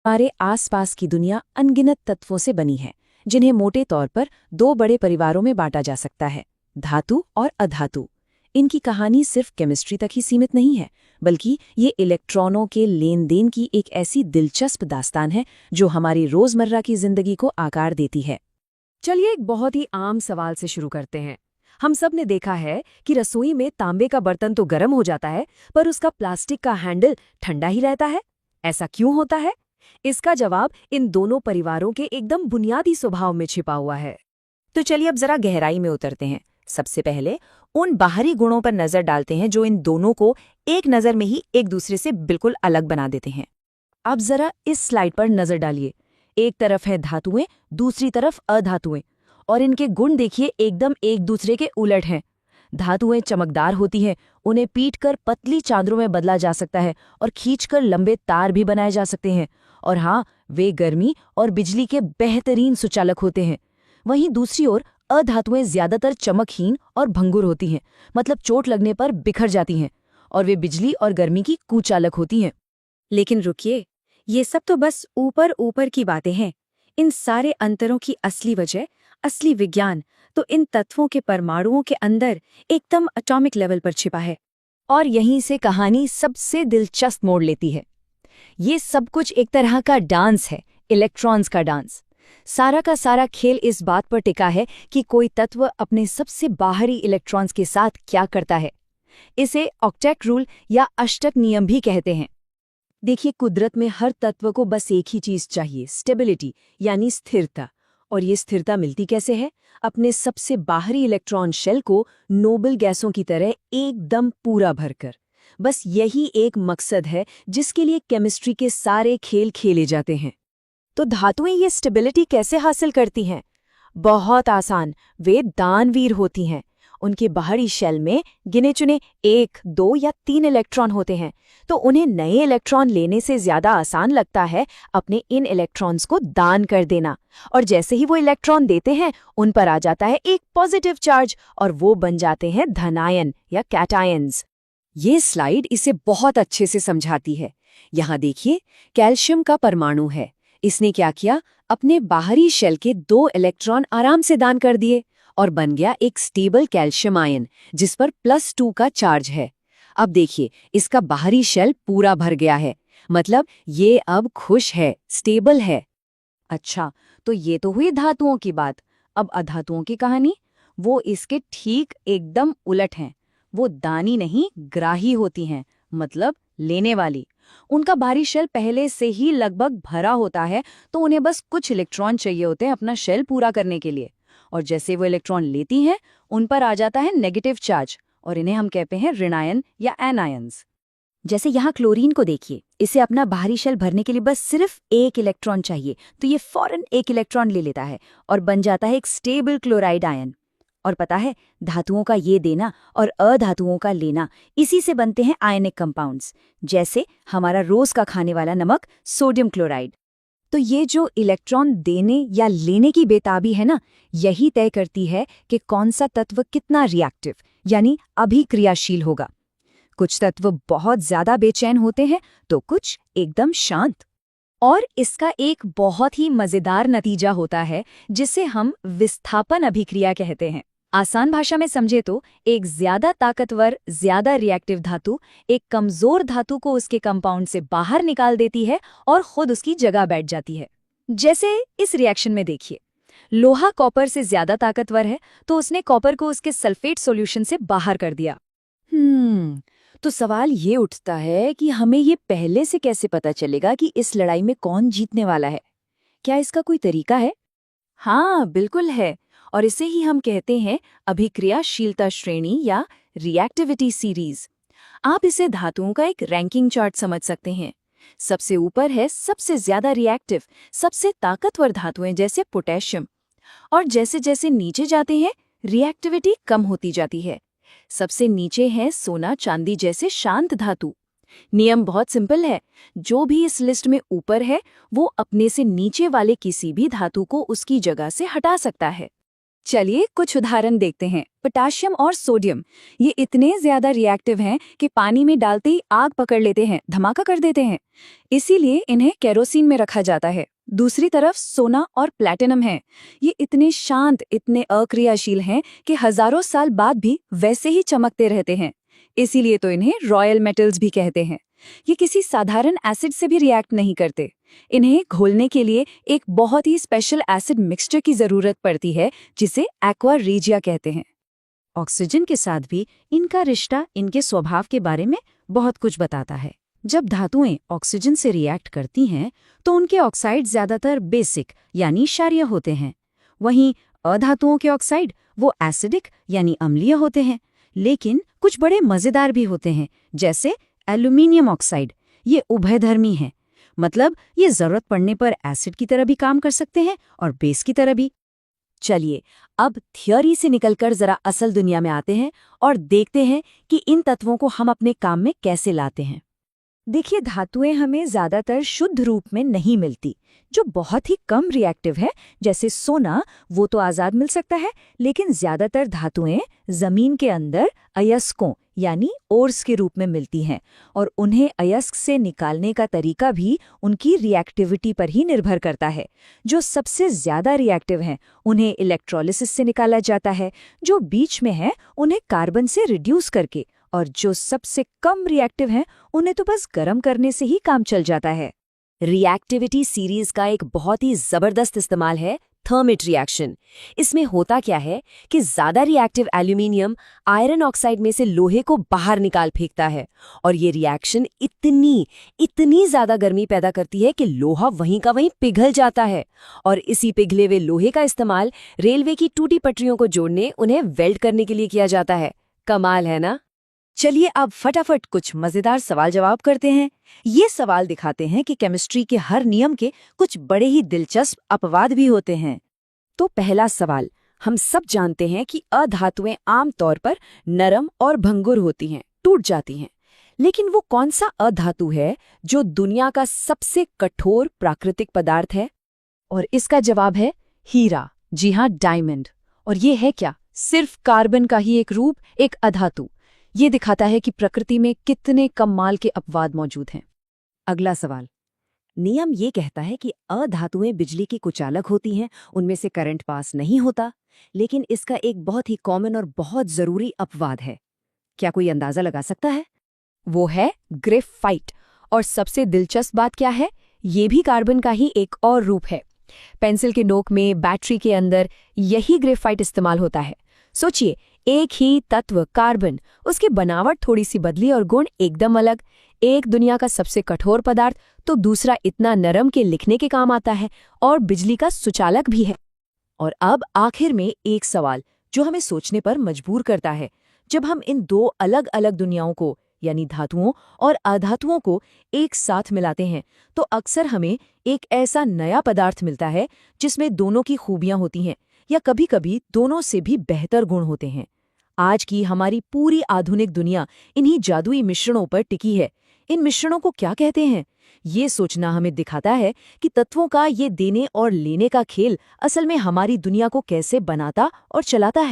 हमारे आसपास की दुनिया अनगिनत तत्वों से बनी है, जिन्हें मोटे तौर पर दो बड़े परिवारों में बांटा जा सकता है, धातु और अधातु। इनकी कहानी सिर्फ केमिस्ट्री तक ही सीमित नहीं है, बल्कि ये इलेक्ट्रॉनों के लेन देन की एक ऐसी दिलचस्प दास्तान है जो हमारी रोजमर्रा की जिंदगी को आकार देती है। चलिए एक बहुत ही आम सवाल से शुरू करते हैं। हम सब ने देखा है कि रसोई में तांबे का बर्तन तो गर्म हो जाता है, पर उसका प्लास्टिक का हैंडल ठंडा ही रहता है। ऐसा क्यों होता है? इसका जवाब इन दोनों परिवारों के एकदम बुनियादी स्वभाव में छिपा हुआ है। तो चलिए अब जरा गहराई में उतरते हैं। सबसे पहले उन बाहरी गुणों पर नजर डालते हैं जो इन दोनों को एक नजर में ही एक दूसरे से बिल्कुल अलग बना देते हैं। अब जरा इस स्लाइड पर नजर डालिए। एक तरफ है धातुएं, दूसरी तरफ अधातुएं, और इनके गुण देखिए एकदम एक दूसरे के उलट हैं। धातुएं चमकदार होती हैं, उन्हें पीटकर पतली चादरों में बदला जा सकता है और खींचकर लंबे तार भी बनाए जा सकते हैं। और हाँ, वे गर्मी और बिजली के बेहतरीन सुचालक होते हैं। वहीं दूसरी ओर अधातुएं ज्यादातर चमकहीन और भंगुर होती हैं, मतलब चोट लगने पर बिखर जाती हैं, और वे बिजली और गर्मी की कुचालक होती हैं। लेकिन रुकिए, ये सब तो बस ऊपर ऊपर की बातें हैं। इन सारे अंतरों की असली वजह, असली विज्ञान तो इन तत्वों के परमाणुओं के अंदर एकदम एटॉमिक लेवल पर छिपा है। और यहीं से कहानी सबसे दिलचस्प मोड़ लेती है। ये सब कुछ एक तरह का डांस है, इलेक्ट्रॉन्स का डांस। सारा का सारा खेल इस बात पर टिका है कि कोई तत्व अपने सबसे बाहरी इलेक्ट्रॉन्स के साथ क्या करता है। इसे ऑक्टेट रूल या अष्टक नियम भी कहते हैं। देखिए, कुदरत में हर तत्व को बस एक ही चीज चाहिए, स्टेबिलिटी यानी स्थिरता। और ये स्थिरता मिलती कैसे है? अपने सबसे बाहरी इलेक्ट्रॉन शेल को नोबल गैसों की तरह एकदम पूरा भरकर। बस यही एक मकसद है जिसके लिए केमिस्ट्री के सारे खेल खेले जाते हैं। तो धातुएं ये स्टेबिलिटी कैसे हासिल करती हैं? बहुत आसान, वे दानवीर होती हैं। उनके बाहरी शेल में गिने चुने 1, 2 या 3 इलेक्ट्रॉन होते हैं, तो उन्हें नए इलेक्ट्रॉन लेने से ज्यादा आसान लगता है अपने इन इलेक्ट्रॉन्स को दान कर देना। और जैसे ही वो इलेक्ट्रॉन देते हैं, उन पर आ जाता है एक पॉजिटिव चार्ज, और वो बन जाते हैं धनायन या कैटायंस। ये स्लाइड इसे बहुत अच्छे से समझाती है। यहाँ देखिए, कैल्शियम का परमाणु है। इसने क्या किया? अपने बाहरी शेल के 2 इलेक्ट्रॉन आराम से दान कर दिए और बन गया एक स्टेबल कैल्शियम आयन जिस पर +2 का चार्ज है। अब देखिए, इसका बाहरी शेल पूरा भर गया है, मतलब ये अब खुश है, स्टेबल है। अच्छा, तो ये तो हुई धातुओं की बात। अब अधातुओं की कहानी, वो इसके ठीक एकदम उलट हैं। वो दानी नहीं, ग्राही होती हैं, मतलब लेने वाली। उनका बाहरी शेल पहले से ही लगभग भरा होता है, तो उन्हें बस कुछ इलेक्ट्रॉन चाहिए होते हैं अपना शेल पूरा करने के लिए। और जैसे वो इलेक्ट्रॉन लेती हैं, उन पर आ जाता है नेगेटिव चार्ज, और इन्हें हम कहते हैं ऋणायन या एनायंस। जैसे यहाँ क्लोरीन को देखिए, इसे अपना बाहरी शेल भरने के लिए बस सिर्फ 1 इलेक्ट्रॉन चाहिए, तो ये फौरन 1 इलेक्ट्रॉन ले लेता है और बन जाता है एक स्टेबल क्लोराइड आयन। और पता है, धातुओं का ये देना और अधातुओं का लेना, इसी से बनते हैं आयनिक कंपाउंड्स, जैसे हमारा रोज का खाने वाला नमक सोडियम क्लोराइड। तो ये जो इलेक्ट्रॉन देने या लेने की बेताबी है ना, यही तय करती है कि कौन सा तत्व कितना रिएक्टिव यानी अभिक्रियाशील होगा। कुछ तत्व बहुत ज्यादा बेचैन होते हैं, तो कुछ एकदम शांत। और इसका एक बहुत ही मजेदार नतीजा होता है जिसे हम विस्थापन अभिक्रिया कहते हैं। आसान भाषा में समझे तो एक ज्यादा ताकतवर, ज्यादा रिएक्टिव धातु एक कमजोर धातु को उसके कंपाउंड से बाहर निकाल देती है और खुद उसकी जगह बैठ जाती है। जैसे इस रिएक्शन में देखिए, लोहा कॉपर से ज्यादा ताकतवर है, तो उसने कॉपर को उसके सल्फेट सॉल्यूशन से बाहर कर दिया। तो सवाल ये उठता है कि हमें ये पहले से कैसे पता चलेगा कि इस लड़ाई में कौन जीतने वाला है? क्या इसका कोई तरीका है? हाँ, बिल्कुल है। और इसे ही हम कहते हैं अभिक्रियाशीलता श्रेणी या रिएक्टिविटी सीरीज। आप इसे धातुओं का एक रैंकिंग चार्ट समझ सकते हैं। सबसे ऊपर है सबसे ज्यादा रिएक्टिव, सबसे ताकतवर धातुएं जैसे पोटेशियम, और जैसे जैसे नीचे जाते हैं रिएक्टिविटी कम होती जाती है। सबसे नीचे है सोना चांदी जैसे शांत धातु। नियम बहुत सिंपल है, जो भी इस लिस्ट में ऊपर है वो अपने से नीचे वाले किसी भी धातु को उसकी जगह से हटा सकता है। चलिए कुछ उदाहरण देखते हैं। पोटाशियम और सोडियम, ये इतने ज्यादा रिएक्टिव हैं कि पानी में डालते ही आग पकड़ लेते हैं, धमाका कर देते हैं। इसीलिए इन्हें केरोसिन में रखा जाता है। दूसरी तरफ सोना और प्लैटिनम है। ये इतने शांत, इतने अक्रियाशील हैं कि हजारों साल बाद भी वैसे ही चमकते रहते हैं। इसीलिए तो इन्हें रॉयल मेटल्स भी कहते हैं। ये किसी साधारण एसिड से भी रिएक्ट नहीं करते। इन्हें घोलने के लिए एक बहुत ही स्पेशल एसिड मिक्सचर की जरूरत पड़ती है, जिसे एक्वा रीजिया कहते हैं। ऑक्सीजन के साथ भी इनका रिश्ता इनके स्वभाव के बारे में बहुत कुछ बताता है। जब धातुएं ऑक्सीजन से रिएक्ट करती हैं तो उनके ऑक्साइड ज्यादातर बेसिक यानी क्षारीय होते हैं। वहीं अधातुओं के ऑक्साइड वो एसिडिक यानी अम्लीय होते हैं। लेकिन कुछ बड़े मजेदार भी होते हैं, जैसे एल्यूमिनियम ऑक्साइड। ये उभयधर्मी हैं, मतलब ये जरूरत पड़ने पर एसिड की तरह भी काम कर सकते हैं और बेस की तरह भी। चलिए अब थियोरी से निकलकर जरा असल दुनिया में आते हैं और देखते हैं कि इन तत्वों को हम अपने काम में कैसे लाते हैं। देखिए, धातुएं हमें ज्यादातर शुद्ध रूप में नहीं मिलती। जो बहुत ही कम रिएक्टिव है, जैसे सोना, वो तो आजाद मिल सकता है, लेकिन ज्यादातर धातुएं जमीन के अंदर अयस्कों यानी ओर्स के रूप में मिलती हैं, और उन्हें अयस्क से निकालने का तरीका भी उनकी रिएक्टिविटी पर ही निर्भर करता है। जो सबसे ज्यादा रिएक्टिव हैं उन्हें इलेक्ट्रोलिसिस से निकाला जाता है, जो बीच में है उन्हें कार्बन से रिड्यूस करके, और जो सबसे कम रिएक्टिव हैं उन्हें तो बस गर्म करने से ही काम चल जाता है। रिएक्टिविटी सीरीज का एक बहुत ही जबरदस्त इस्तेमाल है थर्मिट रिएक्शन। इसमें होता क्या है कि ज्यादा रिएक्टिव एल्यूमिनियम आयरन ऑक्साइड में से लोहे को बाहर निकाल फेंकता है, और ये रिएक्शन इतनी ज्यादा गर्मी पैदा करती है कि लोहा वहीं का वहीं पिघल जाता है। और इसी पिघले हुए लोहे का इस्तेमाल रेलवे की टूटी पटरियों को जोड़ने, उन्हें वेल्ड करने के लिए किया जाता है। कमाल है ना? चलिए अब फटाफट कुछ मजेदार सवाल जवाब करते हैं। ये सवाल दिखाते हैं कि केमिस्ट्री के हर नियम के कुछ बड़े ही दिलचस्प अपवाद भी होते हैं। तो पहला सवाल, हम सब जानते हैं कि अधातुएं आमतौर पर नरम और भंगुर होती हैं, टूट जाती हैं। लेकिन वो कौन सा अधातु है जो दुनिया का सबसे कठोर प्राकृतिक पदार्थ है? और इसका जवाब है हीरा। जी हाँ, डायमंड। और ये है क्या? सिर्फ कार्बन का ही एक रूप, एक अधातु। ये दिखाता है कि प्रकृति में कितने कमाल के अपवाद मौजूद हैं। अगला सवाल, नियम ये कहता है कि अधातुएं बिजली की कुचालक होती हैं, उनमें से करंट पास नहीं होता। लेकिन इसका एक बहुत ही कॉमन और बहुत जरूरी अपवाद है। क्या कोई अंदाजा लगा सकता है? वो है ग्रेफाइट। और सबसे दिलचस्प बात क्या है? ये भी कार्बन का ही एक और रूप है। पेंसिल के नोक में, बैटरी के अंदर यही ग्रेफाइट इस्तेमाल होता है। सोचिए, एक ही तत्व कार्बन, उसकी बनावट थोड़ी सी बदली और गुण एकदम अलग। एक दुनिया का सबसे कठोर पदार्थ तो दूसरा इतना नरम के लिखने के काम आता है और बिजली का सुचालक भी है। और अब आखिर में एक सवाल जो हमें सोचने पर मजबूर करता है। जब हम इन दो अलग अलग दुनियाओं को यानी धातुओं और अधातुओं को एक साथ मिलाते हैं तो अक्सर हमें एक ऐसा नया पदार्थ मिलता है जिसमें दोनों की खूबियां होती हैं, या कभी-कभी दोनों से भी बेहतर गुण होते हैं। आज की हमारी पूरी आधुनिक दुनिया इन्हीं जादुई मिश्रणों पर टिकी है। इन मिश्रणों को क्या कहते हैं? ये सोचना हमें दिखाता है कि तत्वों का ये देने और लेने का खेल असल में हमारी दुनिया को कैसे बनाता और चलाता है।